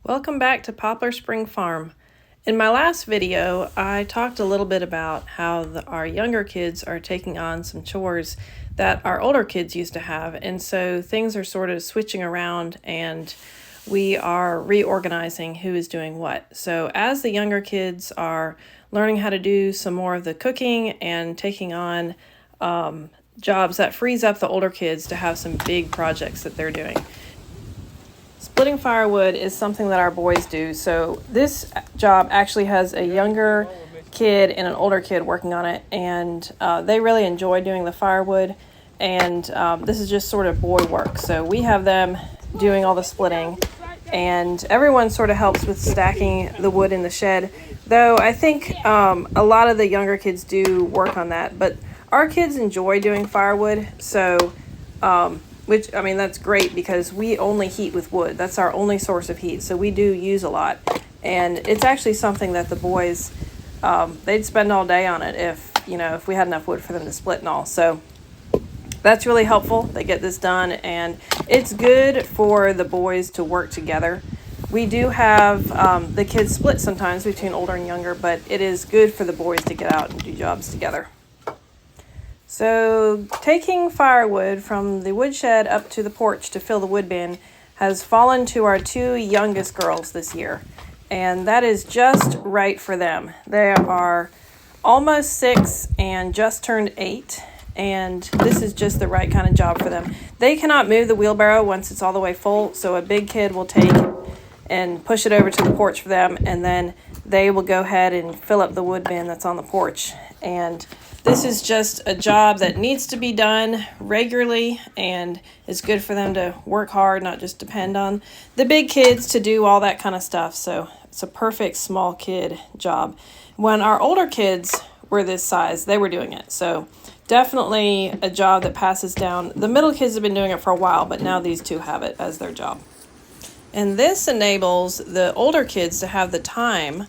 Welcome back to Poplar Spring Farm. In my last video, I talked a little bit about how our younger kids are taking on some chores that our older kids used to have, and so things are sort of switching around and we are reorganizing who is doing what. So as the younger kids are learning how to do some more of the cooking and taking on jobs, that frees up the older kids to have some big projects that they're doing. Splitting firewood is something that our boys do. So this job actually has a younger kid and an older kid working on it, and they really enjoy doing the firewood. And this is just sort of boy work. So we have them doing all the splitting, and everyone sort of helps with stacking the wood in the shed. Though I think a lot of the younger kids do work on that, but our kids enjoy doing firewood. So which, I mean, that's great because we only heat with wood. That's our only source of heat. So we do use a lot. And it's actually something that the boys, they'd spend all day on it if we had enough wood for them to split and all. So that's really helpful. They get this done, and it's good for the boys to work together. We do have the kids split sometimes between older and younger, but it is good for the boys to get out and do jobs together. So taking firewood from the woodshed up to the porch to fill the wood bin has fallen to our two youngest girls this year, and that is just right for them. They are almost 6 and just turned 8, and this is just the right kind of job for them. They cannot move the wheelbarrow once it's all the way full, so a big kid will take and push it over to the porch for them, and then they will go ahead and fill up the wood bin that's on the porch. And this is just a job that needs to be done regularly, and it's good for them to work hard, not just depend on the big kids to do all that kind of stuff. So it's a perfect small kid job. When our older kids were this size, they were doing it. So definitely a job that passes down. The middle kids have been doing it for a while, but now these two have it as their job. And this enables the older kids to have the time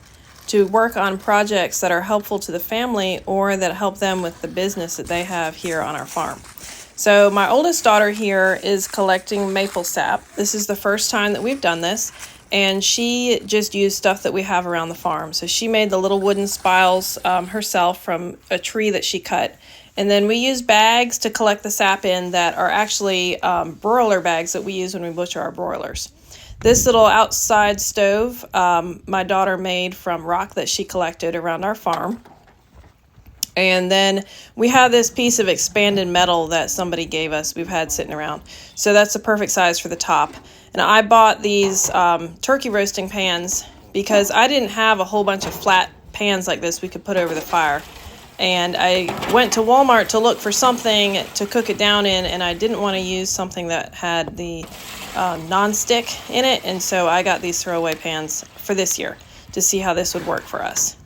to work on projects that are helpful to the family or that help them with the business that they have here on our farm. So my oldest daughter here is collecting maple sap. This is the first time that we've done this, and she just used stuff that we have around the farm. So she made the little wooden spiles herself from a tree that she cut. And then we use bags to collect the sap in that are actually broiler bags that we use when we butcher our broilers. This little outside stove, my daughter made from rock that she collected around our farm. And then we have this piece of expanded metal that somebody gave us, we've had sitting around. So that's the perfect size for the top. And I bought these turkey roasting pans because I didn't have a whole bunch of flat pans like this we could put over the fire. And I went to Walmart to look for something to cook it down in, and I didn't want to use something that had the non-stick in it, and so I got these throwaway pans for this year to see how this would work for us.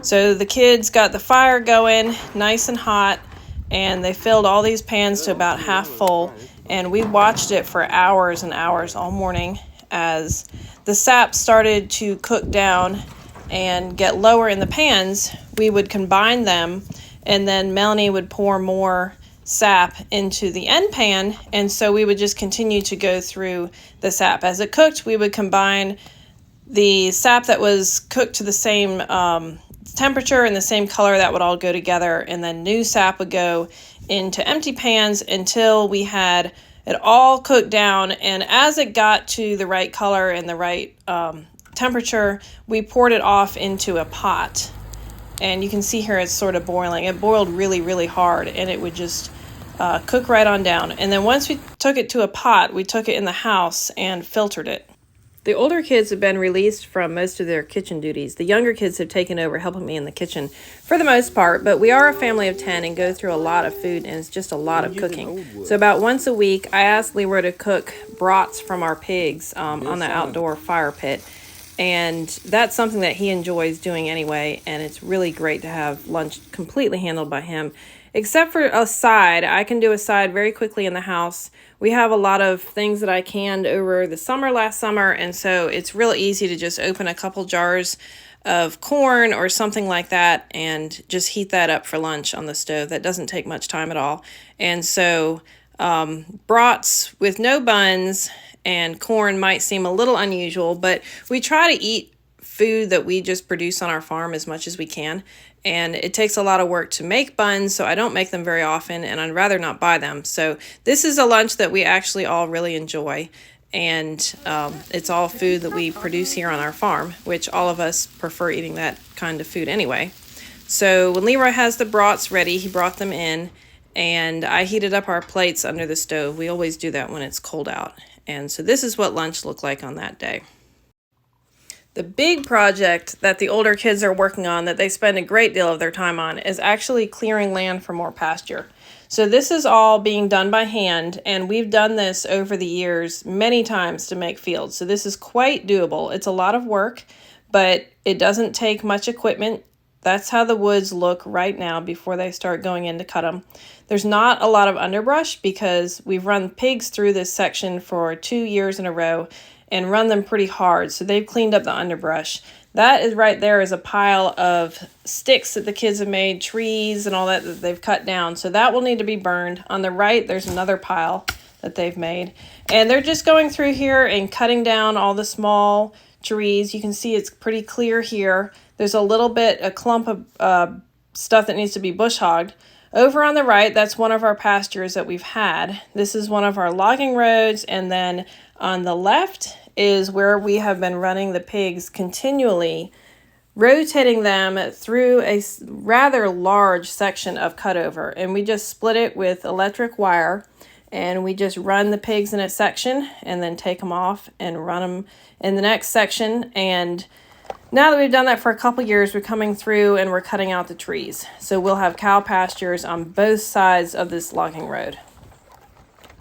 So the kids got the fire going nice and hot, and they filled all these pans to about half full, and we watched it for hours and hours all morning as the sap started to cook down and get lower in the pans. We would combine them, and then Melanie would pour more sap into the end pan, and so we would just continue to go through the sap. As it cooked, we would combine the sap that was cooked to the same temperature and the same color. That would all go together, and then new sap would go into empty pans until we had it all cooked down. And as it got to the right color and the right temperature, we poured it off into a pot, and you can see here it's sort of boiling. It boiled really, really hard, and it would just cook right on down. And then once we took it to a pot, we took it in the house and filtered it. The older kids have been released from most of their kitchen duties. The younger kids have taken over helping me in the kitchen for the most part, but we are a family of 10 and go through a lot of food, and it's just a lot of cooking. So about once a week, I ask Leroy to cook brats from our pigs on the outdoor fire pit. And that's something that he enjoys doing anyway, and it's really great to have lunch completely handled by him. Except for a side, I can do a side very quickly in the house. We have a lot of things that I canned over the summer last summer, and so it's real easy to just open a couple jars of corn or something like that and just heat that up for lunch on the stove. That doesn't take much time at all. And so brats with no buns and corn might seem a little unusual, but we try to eat food that we just produce on our farm as much as we can. And it takes a lot of work to make buns, so I don't make them very often, and I'd rather not buy them. So this is a lunch that we actually all really enjoy. And it's all food that we produce here on our farm, which all of us prefer eating that kind of food anyway. So when Leroy has the brats ready, he brought them in, and I heated up our plates under the stove. We always do that when it's cold out. And so this is what lunch looked like on that day. The big project that the older kids are working on, that they spend a great deal of their time on, is actually clearing land for more pasture. So this is all being done by hand, and we've done this over the years many times to make fields. So this is quite doable. It's a lot of work, but it doesn't take much equipment. That's how the woods look right now before they start going in to cut them. There's not a lot of underbrush because we've run pigs through this section for 2 years in a row and run them pretty hard, so they've cleaned up the underbrush. That is right there is a pile of sticks that the kids have made, trees and all that they've cut down, so that will need to be burned. On the right, there's another pile that they've made, and they're just going through here and cutting down all the small trees. You can see it's pretty clear here. There's a clump of stuff that needs to be bush hogged. Over on the right, that's one of our pastures that we've had. This is one of our logging roads, and then on the left is where we have been running the pigs continually, rotating them through a rather large section of cutover. And we just split it with electric wire, and we just run the pigs in a section and then take them off and run them in the next section. And now that we've done that for a couple years, we're coming through and we're cutting out the trees. So we'll have cow pastures on both sides of this logging road.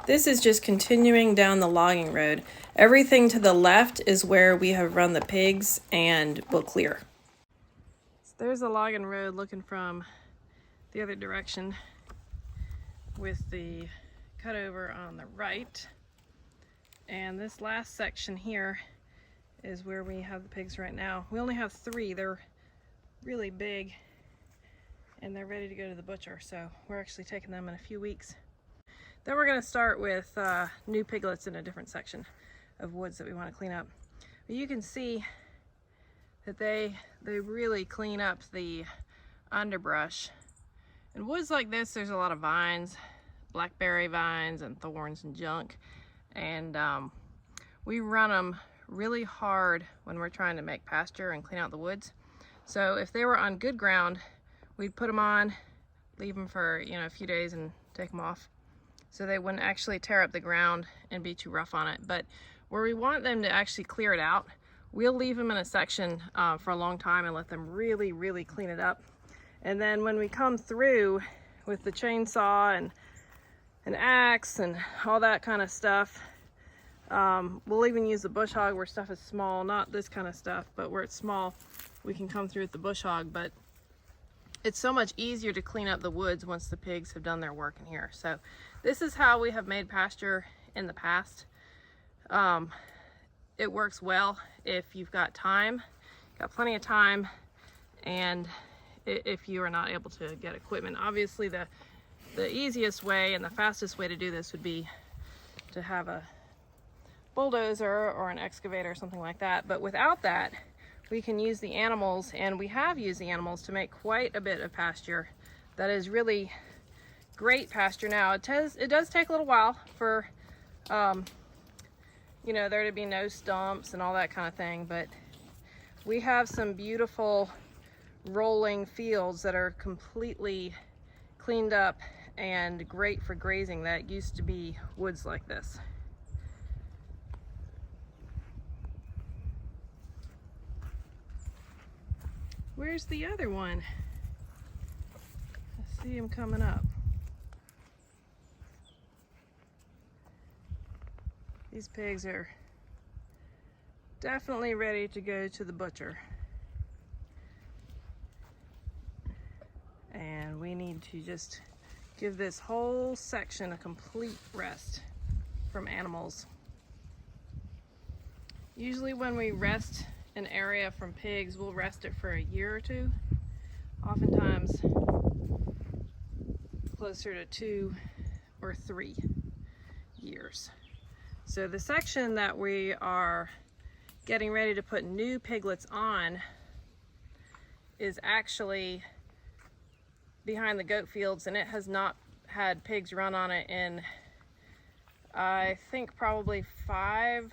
This is just continuing down the logging road. Everything to the left is where we have run the pigs and we'll clear. So there's a logging road looking from the other direction with the cutover on the right. And this last section here is where we have the pigs right now. We only have 3. They're really big and they're ready to go to the butcher. So we're actually taking them in a few weeks. Then we're going to start with new piglets in a different section of woods that we want to clean up. But you can see that they really clean up the underbrush. In woods like this, there's a lot of vines, blackberry vines and thorns and junk. And we run them really hard when we're trying to make pasture and clean out the woods. So if they were on good ground, we'd put them on, leave them for a few days and take them off, so they wouldn't actually tear up the ground and be too rough on it. But where we want them to actually clear it out, we'll leave them in a section for a long time and let them really clean it up. And then when we come through with the chainsaw and an axe and all that kind of stuff, we'll even use the bush hog where stuff is small, not this kind of stuff, but where it's small, we can come through with the bush hog. But it's so much easier to clean up the woods once the pigs have done their work in here. So this is how we have made pasture in the past. It works well if you've got time, got plenty of time, and if you are not able to get equipment. Obviously the easiest way and the fastest way to do this would be to have a bulldozer or an excavator or something like that. But without that, we can use the animals, and we have used the animals to make quite a bit of pasture that is really great pasture. Now it does take a little while for there to be no stumps and all that kind of thing, but we have some beautiful rolling fields that are completely cleaned up and great for grazing that used to be woods like this. Where's the other one? I see him coming up. These pigs are definitely ready to go to the butcher. And we need to just give this whole section a complete rest from animals. Usually when we rest an area from pigs, we'll rest it for a year or 2. Oftentimes closer to 2 or 3 years. So the section that we are getting ready to put new piglets on is actually behind the goat fields, and it has not had pigs run on it in, I think, probably 5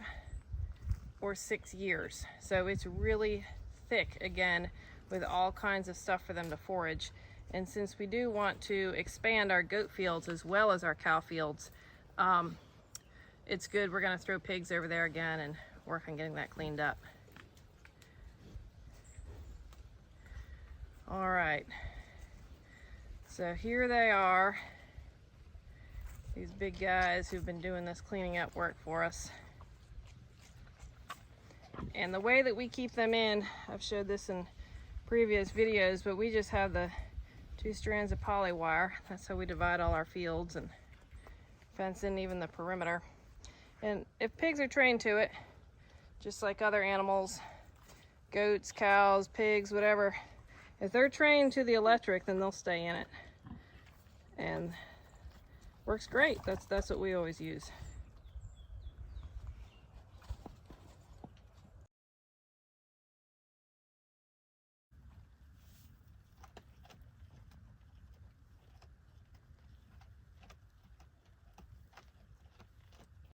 or 6 years. So it's really thick again with all kinds of stuff for them to forage. And since we do want to expand our goat fields as well as our cow fields, it's good. We're going to throw pigs over there again and work on getting that cleaned up. All right, so here they are, these big guys who've been doing this cleaning up work for us. And the way that we keep them in, I've showed this in previous videos, but we just have the 2 strands of poly wire. That's how we divide all our fields and fence in even the perimeter. And if pigs are trained to it, just like other animals, goats, cows, pigs, whatever, if they're trained to the electric, then they'll stay in it. And works great. That's what we always use.